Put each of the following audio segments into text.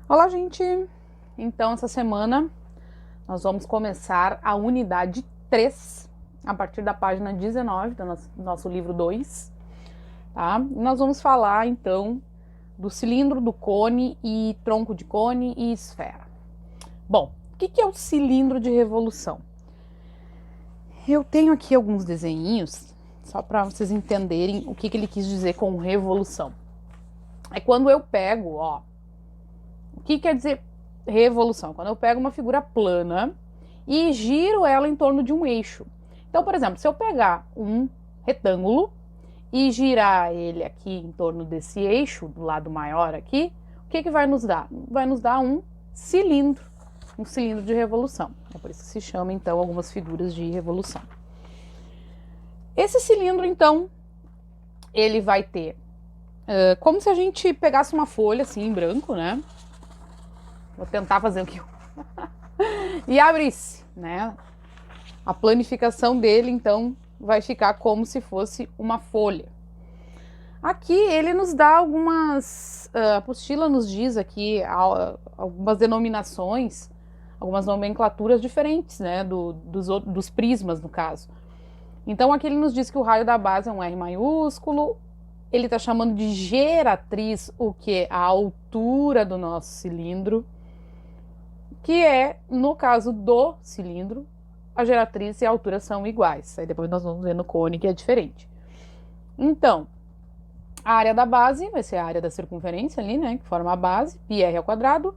Olá, gente! Então, essa semana nós vamos começar a unidade 3, a partir da página 19 do nosso livro 2, tá? Nós vamos falar, então, do cilindro, do cone e tronco de cone e esfera. Bom, o que é o cilindro de revolução? Eu tenho aqui alguns desenhinhos, só para vocês entenderem o que ele quis dizer com revolução. É quando eu pego, ó, o que quer dizer revolução? Quando eu pego uma figura plana e giro ela em torno de um eixo. Então, por exemplo, se eu pegar um retângulo e girar ele aqui em torno desse eixo, do lado maior aqui, o que vai nos dar? Vai nos dar um cilindro de revolução. É por isso que se chama, então, algumas figuras de revolução. Esse cilindro, então, ele vai ter, como se a gente pegasse uma folha, assim, em branco, né? Vou tentar fazer aqui. E abrisse, né? A planificação dele, então, vai ficar como se fosse uma folha. Aqui ele nos dá algumas... a apostila nos diz aqui algumas denominações, algumas nomenclaturas diferentes, né? Dos prismas, no caso. Então, aqui ele nos diz que o raio da base é um R maiúsculo. Ele está chamando de geratriz, o que é a altura do nosso cilindro, que é, no caso do cilindro, a geratriz e a altura são iguais. Aí depois nós vamos ver no cone que é diferente. Então, a área da base vai ser a área da circunferência ali, né, que forma a base, πr ao quadrado.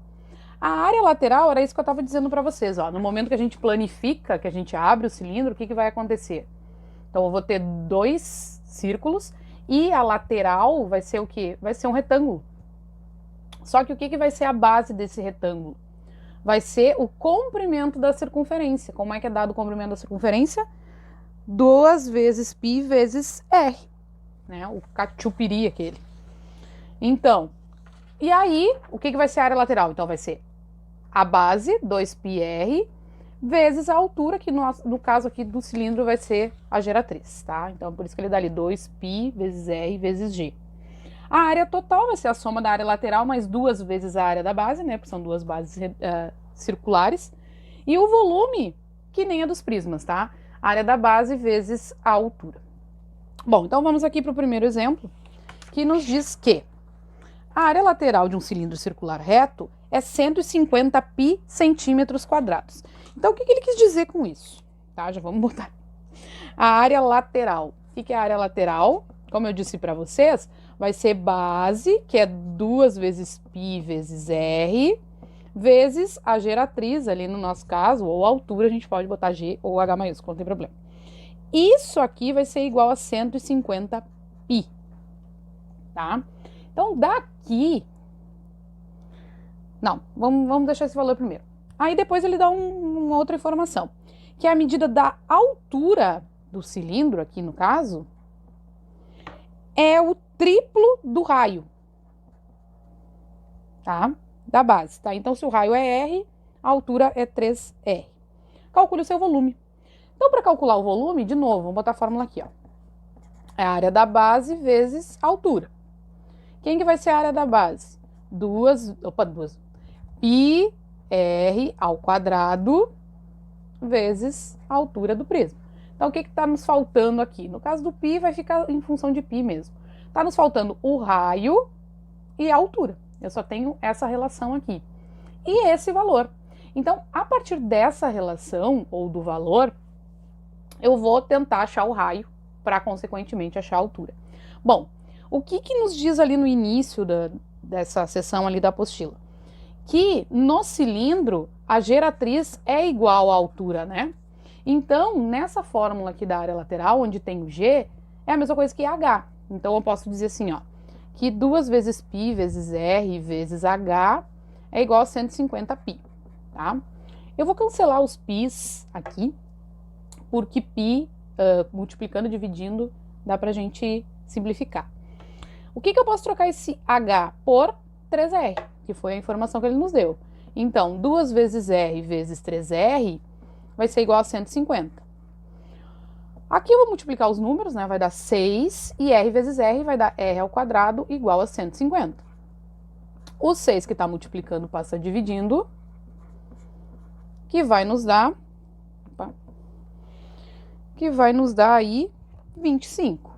A área lateral era isso que eu estava dizendo para vocês, ó. No momento que a gente planifica, que a gente abre o cilindro, o que vai acontecer? Então, eu vou ter dois círculos e a lateral vai ser o quê? Vai ser um retângulo. Só que o que vai ser a base desse retângulo? Vai ser o comprimento da circunferência. Como é que é dado o comprimento da circunferência? 2 vezes π vezes r, né? O cachupiri aquele. Então, e aí, o que vai ser a área lateral? Então, vai ser a base, 2πr, vezes a altura, que no caso aqui do cilindro vai ser a geratriz, tá? Então, por isso que ele dá ali 2π vezes r vezes g. A área total vai ser a soma da área lateral mais 2 vezes a área da base, né? Porque são duas bases circulares. E o volume, que nem a dos prismas, tá? A área da base vezes a altura. Bom, então vamos aqui para o primeiro exemplo, que nos diz que a área lateral de um cilindro circular reto é 150 π centímetros quadrados. Então, o que ele quis dizer com isso? Tá? Já vamos botar. A área lateral. O que é a área lateral? Como eu disse para vocês, vai ser base, que é 2 vezes π vezes r, vezes a geratriz, ali no nosso caso, ou a altura, a gente pode botar G ou H maiúsculo, não tem problema. Isso aqui vai ser igual a 150 π, tá? Então, daqui... Não, vamos deixar esse valor primeiro. Aí depois ele dá uma outra informação, que é a medida da altura do cilindro, aqui no caso, é o triplo do raio, tá? Da base, tá? Então, se o raio é R, a altura é 3R. Calcule o seu volume. Então, para calcular o volume, de novo, vamos botar a fórmula aqui, ó. É a área da base vezes a altura. Quem que vai ser a área da base? 2 πr ao quadrado vezes a altura do prisma. Então, o que está nos faltando aqui? No caso do π, vai ficar em função de π mesmo. Está nos faltando o raio e a altura. Eu só tenho essa relação aqui. E esse valor. Então, a partir dessa relação, ou do valor, eu vou tentar achar o raio para, consequentemente, achar a altura. Bom, o que nos diz ali no início dessa seção ali da apostila? Que no cilindro, a geratriz é igual à altura, né? Então, nessa fórmula aqui da área lateral, onde tem o G, é a mesma coisa que H. Então, eu posso dizer assim, ó, que 2 vezes π vezes r vezes h é igual a 150 π, tá? Eu vou cancelar os π's aqui, porque π, multiplicando e dividindo, dá pra gente simplificar. O que eu posso trocar esse h por 3r, que foi a informação que ele nos deu? Então, 2 vezes r vezes 3r vai ser igual a 150. Aqui eu vou multiplicar os números, né? Vai dar 6 e r vezes r vai dar r ao quadrado igual a 150. O 6 que está multiplicando passa dividindo, que vai nos dar, aí 25.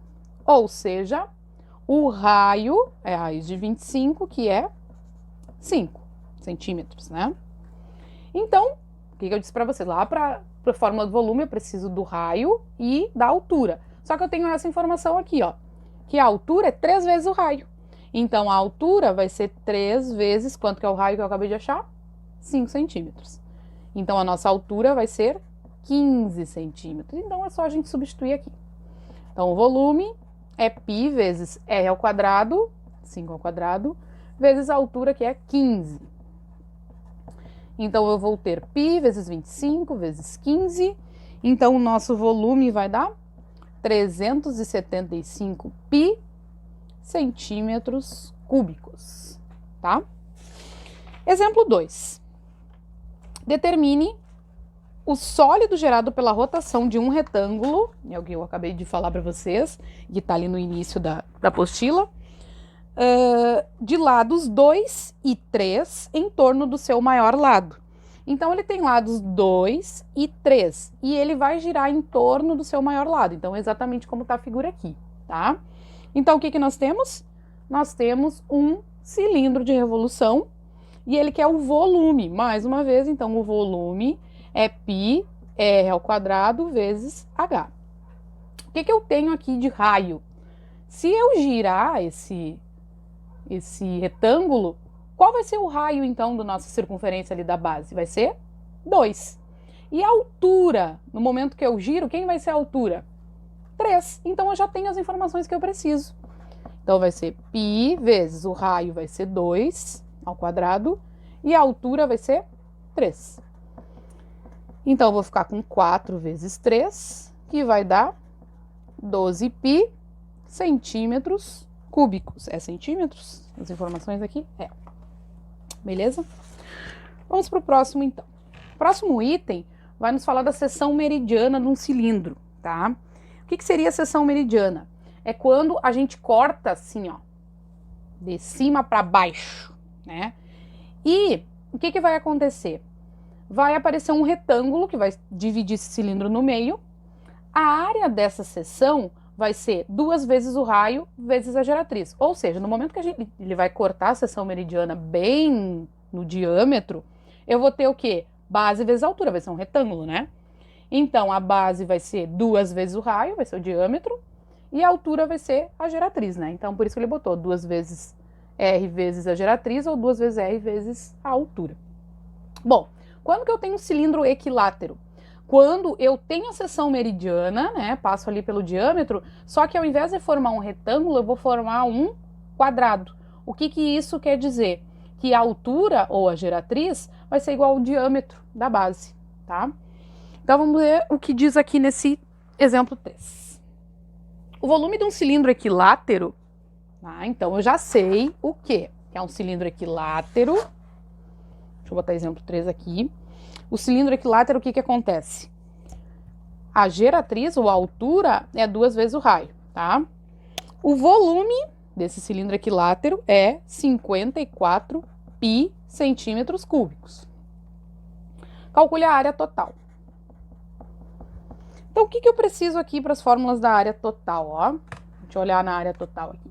Ou seja, o raio é raiz de 25, que é 5 centímetros, né? Então, o que eu disse para vocês? Lá para a fórmula do volume eu preciso do raio e da altura. Só que eu tenho essa informação aqui, ó, que a altura é 3 vezes o raio. Então, a altura vai ser 3 vezes, quanto que é o raio que eu acabei de achar? 5 centímetros. Então, a nossa altura vai ser 15 centímetros. Então, é só a gente substituir aqui. Então, o volume é π vezes r ao quadrado, 5 ao quadrado, vezes a altura, que é 15. Então, eu vou ter π vezes 25 vezes 15. Então, o nosso volume vai dar 375 π centímetros cúbicos, tá? Exemplo 2. Determine o sólido gerado pela rotação de um retângulo, é o que eu acabei de falar para vocês, que está ali no início da apostila, de lados 2 e 3 em torno do seu maior lado. Então, ele tem lados 2 e 3, e ele vai girar em torno do seu maior lado. Então, é exatamente como está a figura aqui, tá? Então, o que nós temos? Nós temos um cilindro de revolução, e ele quer o volume. Mais uma vez, então, o volume é π r ao quadrado vezes h. O que eu tenho aqui de raio? Se eu girar esse retângulo, qual vai ser o raio, então, da nossa circunferência ali da base? Vai ser 2. E a altura, no momento que eu giro, quem vai ser a altura? 3. Então, eu já tenho as informações que eu preciso. Então, vai ser π vezes o raio vai ser 2 ao quadrado e a altura vai ser 3. Então, eu vou ficar com 4 vezes 3, que vai dar 12 π centímetros cúbicos. É centímetros? As informações aqui? É. Beleza? Vamos para o próximo, então. O próximo item vai nos falar da seção meridiana de um cilindro, tá? O que seria a seção meridiana? É quando a gente corta assim, ó, de cima para baixo, né? E o que vai acontecer? Vai aparecer um retângulo que vai dividir esse cilindro no meio. A área dessa seção vai ser 2 vezes o raio vezes a geratriz. Ou seja, no momento que ele vai cortar a seção meridiana bem no diâmetro, eu vou ter o quê? Base vezes altura, vai ser um retângulo, né? Então, a base vai ser 2 vezes o raio, vai ser o diâmetro, e a altura vai ser a geratriz, né? Então, por isso que ele botou 2 vezes R vezes a geratriz ou 2 vezes R vezes a altura. Bom, quando que eu tenho um cilindro equilátero? Quando eu tenho a seção meridiana, né, passo ali pelo diâmetro, só que ao invés de formar um retângulo, eu vou formar um quadrado. O que isso quer dizer? Que a altura, ou a geratriz, vai ser igual ao diâmetro da base, tá? Então, vamos ver o que diz aqui nesse exemplo 3. O volume de um cilindro equilátero, tá? Então, eu já sei o que é um cilindro equilátero. Deixa eu botar exemplo 3 aqui. O cilindro equilátero, o que acontece? A geratriz, ou a altura, é 2 vezes o raio, tá? O volume desse cilindro equilátero é 54 π centímetros cúbicos. Calcule a área total. Então, o que eu preciso aqui para as fórmulas da área total, ó? Deixa eu olhar na área total aqui.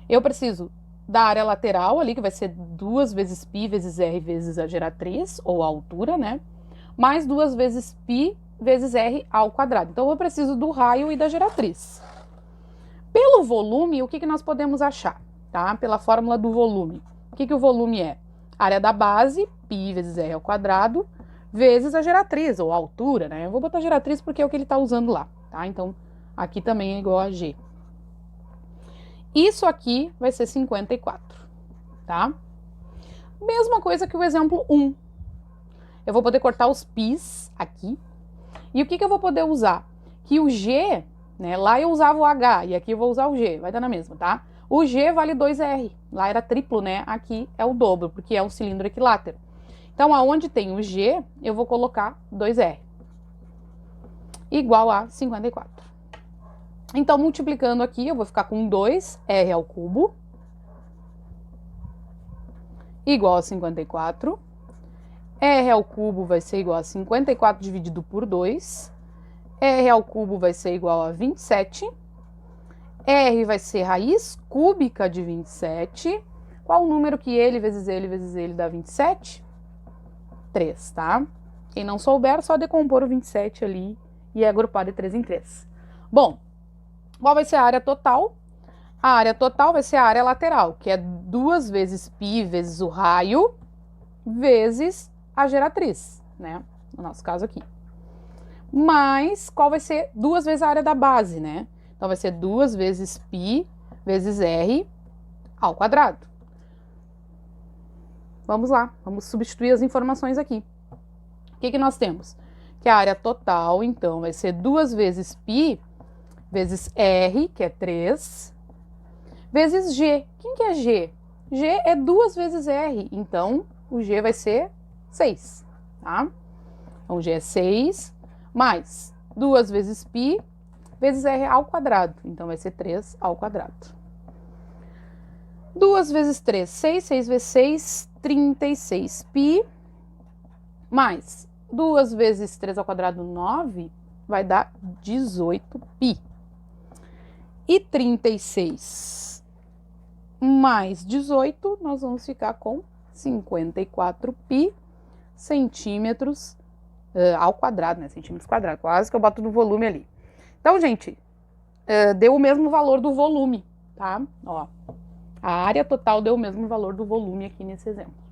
Eu preciso da área lateral ali, que vai ser 2 vezes π vezes r vezes a geratriz, ou a altura, né? Mais 2 vezes π vezes r ao quadrado. Então, eu preciso do raio e da geratriz. Pelo volume, o que nós podemos achar, tá? Pela fórmula do volume. O que o volume é? Área da base, π vezes r ao quadrado, vezes a geratriz, ou a altura, né? Eu vou botar geratriz porque é o que ele está usando lá, tá? Então, aqui também é igual a g. Isso aqui vai ser 54, tá? Mesma coisa que o exemplo 1. Eu vou poder cortar os π's aqui. E o que eu vou poder usar? Que o G, né? Lá eu usava o H e aqui eu vou usar o G. Vai dar na mesma, tá? O G vale 2R. Lá era triplo, né? Aqui é o dobro, porque é um cilindro equilátero. Então, aonde tem o G, eu vou colocar 2R. Igual a 54. Então, multiplicando aqui, eu vou ficar com 2R ao cubo igual a 54. R ao cubo vai ser igual a 54 dividido por 2. R ao cubo vai ser igual a 27. R vai ser raiz cúbica de 27. Qual o número que ele vezes ele dá 27? 3, tá? Quem não souber, só decompor o 27 ali e agrupar de 3 em 3. Bom, qual vai ser a área total? A área total vai ser a área lateral, que é 2 vezes π vezes o raio vezes a geratriz, né? No nosso caso aqui. Mas qual vai ser 2 vezes a área da base, né? Então vai ser 2 vezes π vezes r ao quadrado. Vamos lá, vamos substituir as informações aqui. O que nós temos? Que a área total, então, vai ser 2 vezes π vezes r, que é 3, vezes g. Quem que é g? G é 2 vezes r, então o g vai ser 6, tá? Então, g é 6, mais 2 vezes π vezes r ao quadrado, então vai ser 3 ao quadrado. 2 vezes 3, 6, 6 vezes 6, 36π, mais 2 vezes 3 ao quadrado, 9, vai dar 18π. E 36 mais 18, nós vamos ficar com 54π centímetros ao quadrado, né? Centímetros quadrados, quase que eu boto no volume ali. Então, gente, deu o mesmo valor do volume, tá? Ó, a área total deu o mesmo valor do volume aqui nesse exemplo.